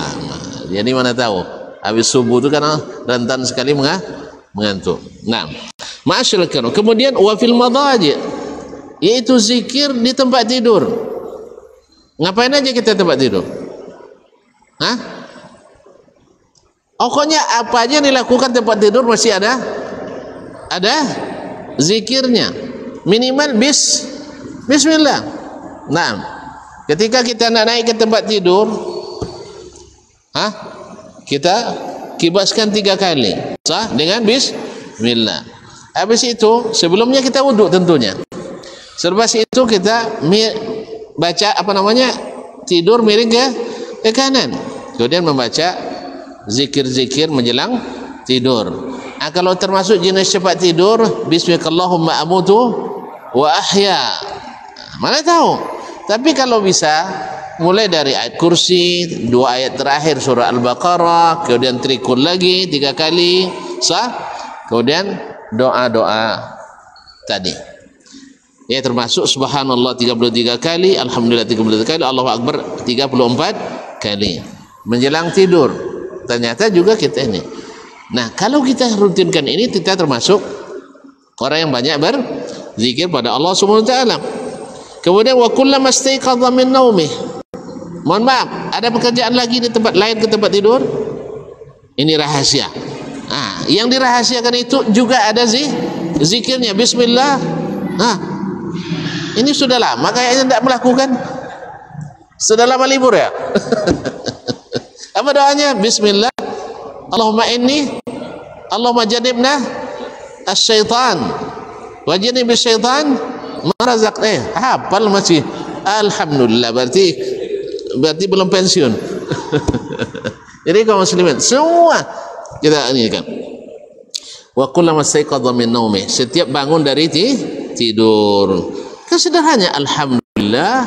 Jadi mana tahu habis subuh itu kan rentan sekali mengantuk. Nah, ma'asyiral kiram. Kemudian wa fil madaji, yaitu zikir di tempat tidur. Ngapain aja kita tempat tidur? Pokoknya apa aja dilakukan tempat tidur masih ada zikirnya. Minimal bismillah. Nah, ketika kita nak naik ke tempat tidur, kita kibaskan 3 kali, sah dengan bismillah. Habis itu sebelumnya kita wuduk tentunya. Selepas itu kita baca tidur miring ke kanan. Kemudian membaca zikir-zikir menjelang tidur. Kalau termasuk jenis cepat tidur, bismillahirrahmanirrahim amutu wa ahya. Mana tahu. Tapi kalau bisa mulai dari ayat kursi, 2 ayat terakhir surah Al-Baqarah, kemudian trikul lagi 3 kali, sah. Kemudian doa-doa tadi. Ya, termasuk subhanallah 33 kali, alhamdulillah 33 kali, Allahu Akbar 34 kali. Menjelang tidur. Ternyata juga kita ini. Nah, kalau kita rutinkan ini, kita termasuk orang yang banyak berzikir pada Allah Subhanahu wa taala. Kemudian wa kullama istayqadha min naumih. Mohon maaf, ada pekerjaan lagi di tempat lain ke tempat tidur? Ini rahasia. Yang dirahasiakan itu juga ada zikirnya bismillah. Ini sudah lama kayaknya tidak melakukan. Sudah lama libur ya? Apa doanya? Bismillah. Allahumma inni, Allahumma jannibna asy-syaitan wa jannibis syaitan marazak. Hafal masih. Alhamdulillah, berarti belum pensiun. Jadi kaum muslimin semua kita ini kan. Wa kullama istayqadha min naumih, setiap bangun dari tidur. Kesederhananya alhamdulillah.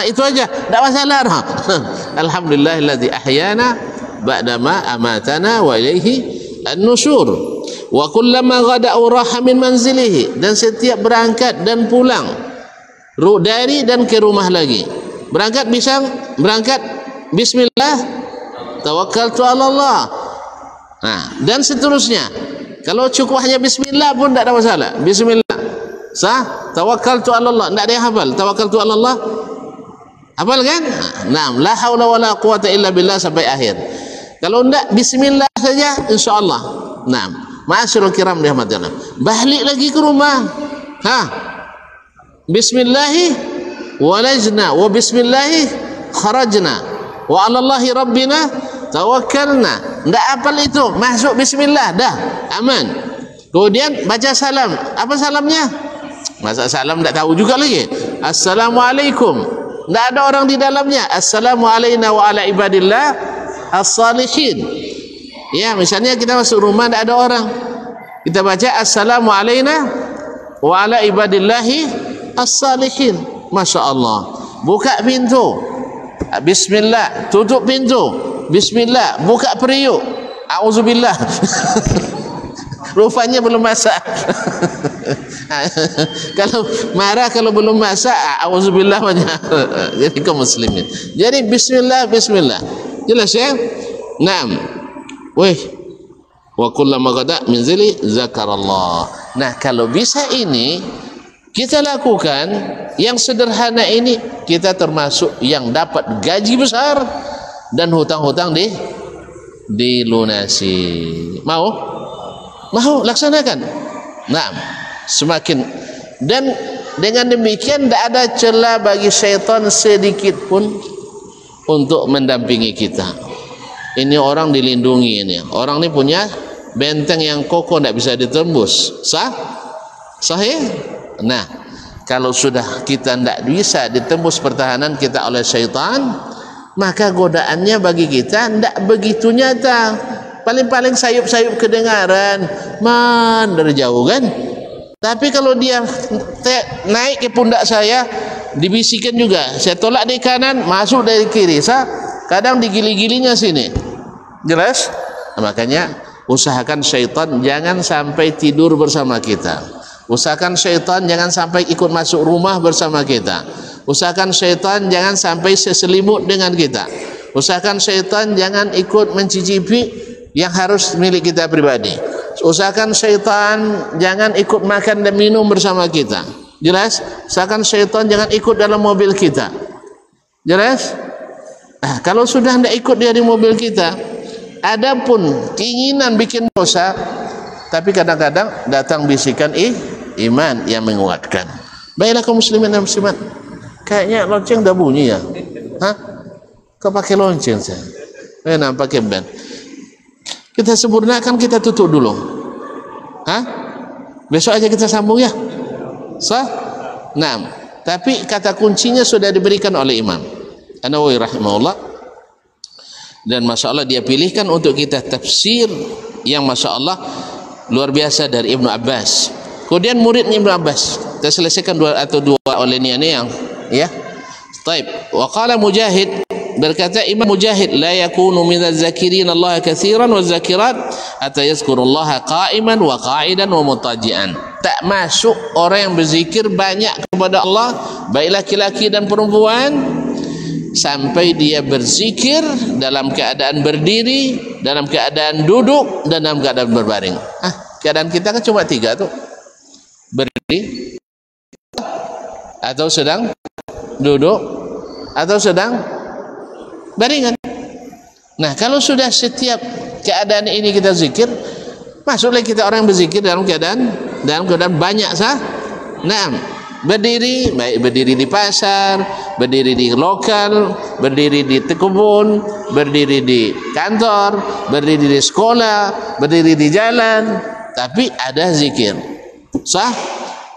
Itu aja, tidak masalah. Alhamdulillahilladzi ahyana ba'dama amatana wa ilaihi an-nusyur. Wa kullama ghada'u raha min manzilihi, dan setiap berangkat dan pulang dari dan ke rumah lagi. Berangkat bismillah, tawakkaltu 'ala Allah. Nah, dan seterusnya. Kalau cukup hanya bismillah pun tak ada masalah. Bismillah. Sah? Tawakkaltu 'ala Allah. Tak ada yang hafal tawakkaltu 'ala Allah? Hafal kan? Naam, la haula wala quwata illa billah sampai akhir. Kalau enggak bismillah saja insyaallah. Naam. Ma'asyiral kiram dirahmatillah. Balik lagi ke rumah. Bismillahi walajna wa bismillahi kharajna wa 'alallahi rabbina tawakkalna. Enggak hafal itu, masuk bismillah dah, aman. Kemudian baca salam. Apa salamnya? Masa salam enggak tahu juga lagi. Assalamualaikum. Enggak ada orang di dalamnya. Assalamu alayna wa ala ibadillah as-salihin. Ya, misalnya kita masuk rumah enggak ada orang. Kita baca assalamu alayna wa ala ibadillahi as-salihin. Masya Allah. Buka pintu. Bismillah. Tutup pintu. Bismillah. Buka periuk. A'udzubillah. Rupanya belum masak. Kalau marah kalau belum masak, a'udzubillah banyak. Jadi kaum muslimin. Jadi bismillah, bismillah. Jelas ya? Naam. Weh. Wa kullama ghada min zili zakarallah. Nah, kalau bisa ini kita lakukan yang sederhana ini, kita termasuk yang dapat gaji besar dan hutang-hutang dilunasi. Mau laksanakan. Nah, semakin, dan dengan demikian tidak ada celah bagi syaitan sedikit pun untuk mendampingi kita. Ini orang dilindungi, ini orang ini punya benteng yang kokoh, tidak bisa ditembus. Sahih? Nah, kalau sudah kita tidak bisa ditembus pertahanan kita oleh syaitan, maka godaannya bagi kita tidak begitu nyata. Paling-paling sayup-sayup kedengaran dari jauh kan. Tapi kalau dia naik ke pundak saya, dibisikkan juga, saya tolak dari kanan, masuk dari kiri, kadang digili-gilinya sini. Jelas? Nah, makanya usahakan syaitan jangan sampai tidur bersama kita. Usahakan syaitan jangan sampai ikut masuk rumah bersama kita. Usahakan syaitan jangan sampai seselimut dengan kita. Usahakan syaitan jangan ikut mencicipi yang harus milik kita pribadi. Usahakan syaitan jangan ikut makan dan minum bersama kita. Jelas? Usahakan syaitan jangan ikut dalam mobil kita. Jelas? Nah, kalau sudah tidak ikut dia di mobil kita, adapun keinginan bikin dosa, tapi kadang-kadang datang bisikan iman yang menguatkan. Baiklah kaum muslimin dan muslimat, kayaknya lonceng dah bunyi ya. Kau pakai lonceng saya? Nampak pakai band. Kita sempurnakan, kita tutup dulu. Besok aja kita sambung ya. Nah, tapi kata kuncinya sudah diberikan oleh Imam An-Nawawi rahimahullah, dan masya Allah dia pilihkan untuk kita tafsir yang masya Allah luar biasa dari Ibnu Abbas. Kemudian muridnya Ibnu Abbas, kita selesaikan dua oleh ini yang ya. Taib. Wa qala Mujahid, berkata Imam Mujahid, la yakunu minaz zakirin Allah katsiran wa zakirat hatta yazkurullaha qa'iman wa qa'idan wa mutaji'an. Tak masuk orang yang berzikir banyak kepada Allah, baik laki-laki dan perempuan, sampai dia berzikir dalam keadaan berdiri, dalam keadaan duduk, dan dalam keadaan berbaring. Keadaan kita kan cuma 3 tuh. Berdiri, atau sedang duduk, atau sedang baringan. Nah, kalau sudah setiap keadaan ini kita zikir, masuklah kita orang yang berzikir dalam keadaan banyak Nah, berdiri, baik berdiri di pasar, berdiri di lokal, berdiri di kebun, berdiri di kantor, berdiri di sekolah, berdiri di jalan, tapi ada zikir.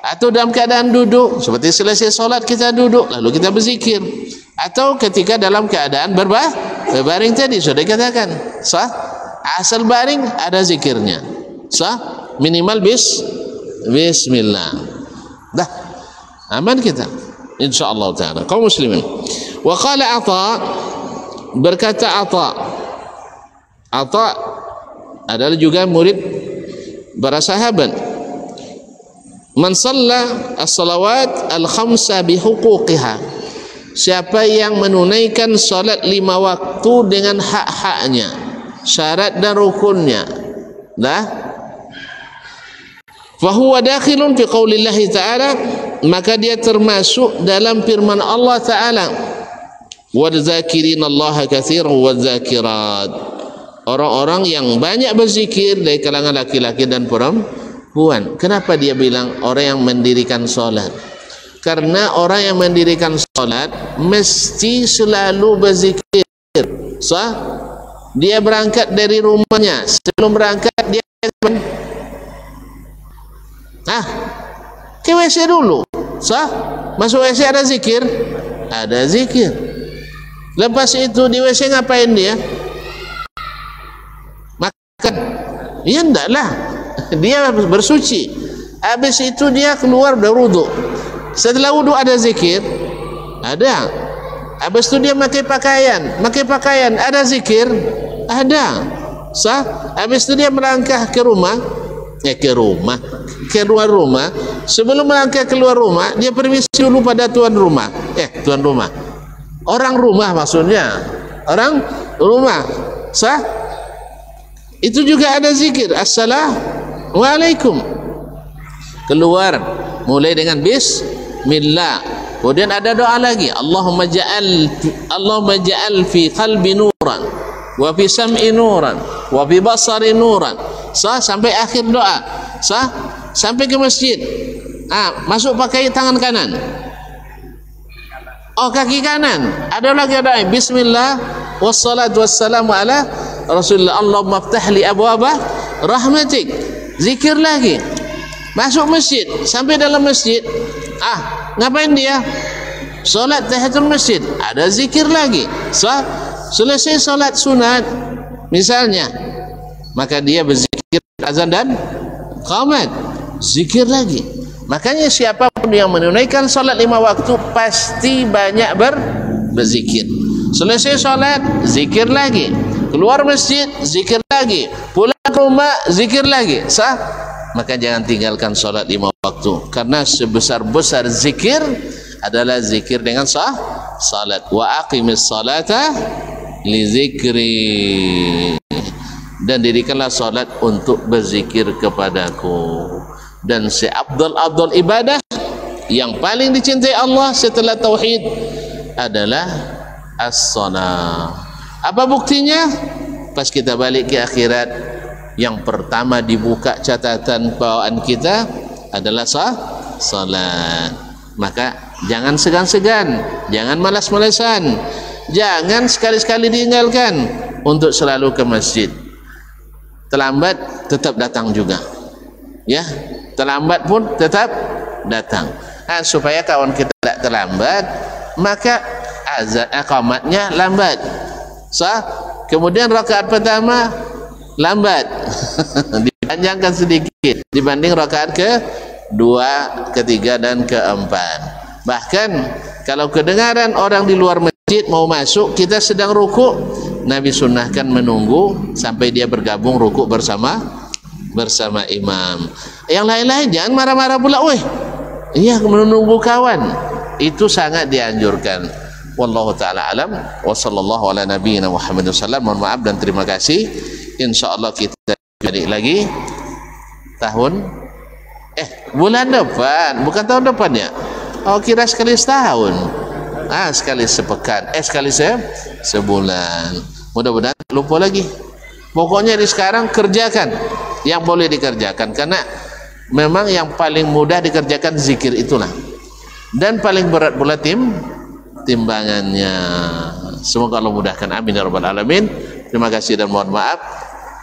Atau dalam keadaan duduk, seperti selesai solat kita duduk lalu kita berzikir, atau ketika dalam keadaan berbaring tadi sudah dikatakan asal baring ada zikirnya, minimal bismillah, dah aman kita insyaallah taala. Kaum muslimin. Wa qala Atha, berkata Atha adalah juga murid para sahabat. Man shalla as-salawat al-khamsa bihuquqiha, siapa yang menunaikan salat 5 waktu dengan hak-haknya, syarat dan rukunnya, fahuwa dakhilun fi qaulillahi ta'ala, maka dia termasuk dalam firman Allah Ta'ala, wadzakirinallaha katsiran wadzakirat, orang-orang yang banyak berzikir dari kalangan laki-laki dan perempuan. Kenapa dia bilang orang yang mendirikan salat? Karena orang yang mendirikan salat mesti selalu berzikir. Dia berangkat dari rumahnya, sebelum berangkat dia ke WC dulu. Masuk WC ada zikir? Ada zikir. Lepas itu di WC ngapain dia? Makan? Ya enggak lah, dia bersuci. Habis itu dia keluar berwudu. Setelah wudu ada zikir? Ada. Habis itu dia pakai pakaian, ada zikir? Ada. Habis itu dia melangkah keluar rumah. Sebelum melangkah keluar rumah, dia permisi dulu pada tuan rumah. Orang rumah maksudnya. Orang rumah. Itu juga ada zikir. Assalamualaikum. Keluar mulai dengan bismillah. Kemudian ada doa lagi, Allahumma ja'al fi qalbi nuran wa fi sam'i nuran wa fi basari nuran. Sampai akhir doa. Sampai ke masjid. Masuk pakai tangan kanan. Kaki kanan. Ada lagi doa, bismillah wassalatu wassalamu ala Rasulullah, Allahumma aftah li abwaba rahmatik. Zikir lagi. Masuk masjid, sampai dalam masjid, ngapain dia? Salat tahiyatul masjid, ada zikir lagi. Selesai salat sunat misalnya, maka dia berzikir azan dan qamat, zikir lagi. Makanya siapapun yang menunaikan salat 5 waktu pasti banyak berzikir. Selesai salat, zikir lagi. Keluar masjid, zikir lagi. Pulang ke rumah, zikir lagi. Maka jangan tinggalkan salat 5 waktu, karena sebesar-besar zikir adalah zikir dengan salat. Wa aqimis salata li zikri, dan dirikanlah salat untuk berzikir kepadaku. Dan seabdul ibadah yang paling dicintai Allah setelah tauhid adalah as-salat. Apa buktinya? Pas kita balik ke akhirat, yang pertama dibuka catatan bawaan kita adalah salat. Maka jangan segan-segan, jangan malas-malasan, jangan sekali-sekali ditinggalkan untuk selalu ke masjid. Terlambat tetap datang juga, ya. Terlambat pun tetap datang. Supaya kawan kita tidak terlambat, maka azan qamatnya lambat. Kemudian rakaat pertama lambat, dipanjangkan sedikit dibanding rakaat kedua, ketiga dan keempat. Bahkan kalau kedengaran orang di luar masjid mau masuk, kita sedang rukuk, Nabi sunnahkan menunggu sampai dia bergabung rukuk bersama imam. Yang lain-lain jangan marah-marah pula, iya menunggu kawan. Itu sangat dianjurkan. Wallahu ta'ala alam wa sallallahu ala nabiyyina Muhammad sallam. Mohon maaf dan terima kasih. Insyaallah kita balik lagi bulan depan, bukan tahun depan ya. Kira sekali setahun. Sekali sepekan, sekali sebulan. Mudah-mudahan lupa lagi. Pokoknya di sekarang kerjakan yang boleh dikerjakan, karena memang yang paling mudah dikerjakan zikir itulah, dan paling berat pula timbangannya. Semoga Allah mudahkan, amin ya rabbal alamin. Terima kasih dan mohon maaf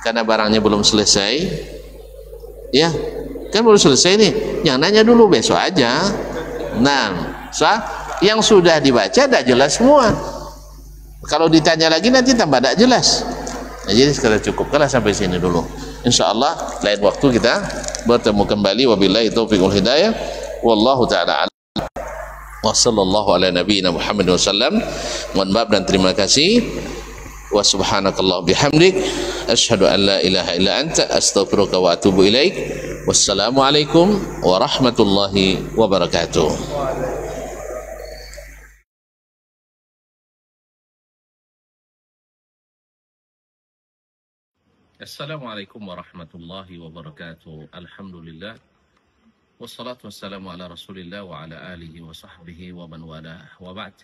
karena barangnya belum selesai, ya kan belum selesai nih. Yang nanya dulu besok aja. Yang sudah dibaca tidak jelas semua. Kalau ditanya lagi nanti tambah tidak jelas. Jadi sekarang cukupkanlah sampai sini dulu. InsyaAllah lain waktu kita bertemu kembali. Wabillahi taufiq wal hidayah. Wallahu ta'ala a'lam. Wa sallallahu ala nabiyyina Muhammad wasallam. Mohon maaf dan terima kasih. wa subhanakallah bihamdik asyhadu an la ilaha illa anta astaghfiruka wa atubu ilaik. Wassalamualaikum warahmatullahi wabarakatuh. Assalamualaikum warahmatullahi wabarakatuh. Alhamdulillah. Wassalatu wassalamu ala rasulillah wa ala alihi wa sahbihi wa man wala wa ba'd.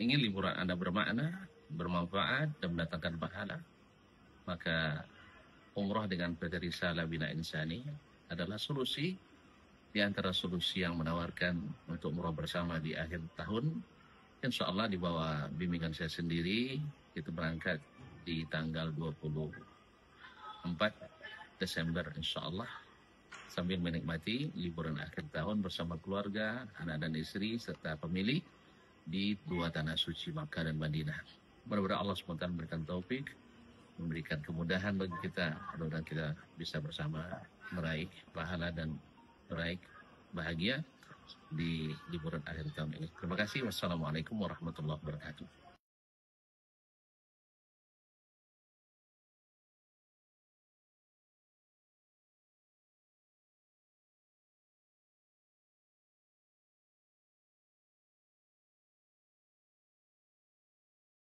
Ingin liburan Anda bermakna, bermanfaat, dan mendatangkan pahala, maka umrah dengan PT Risalah Bina Insani adalah solusi di antara solusi yang menawarkan untuk umrah bersama di akhir tahun. Insya Allah di bawah bimbingan saya sendiri, kita berangkat di tanggal 24 Desember insya Allah, sambil menikmati liburan akhir tahun bersama keluarga, anak dan istri, serta pemilih di dua tanah suci Makkah dan Madinah. Mudah-mudahan Allah SWT memberikan taufik, memberikan kemudahan bagi kita, mudah-mudahan kita bisa bersama meraih pahala dan meraih bahagia di liburan akhir tahun ini. Terima kasih. Wassalamualaikum warahmatullahi wabarakatuh.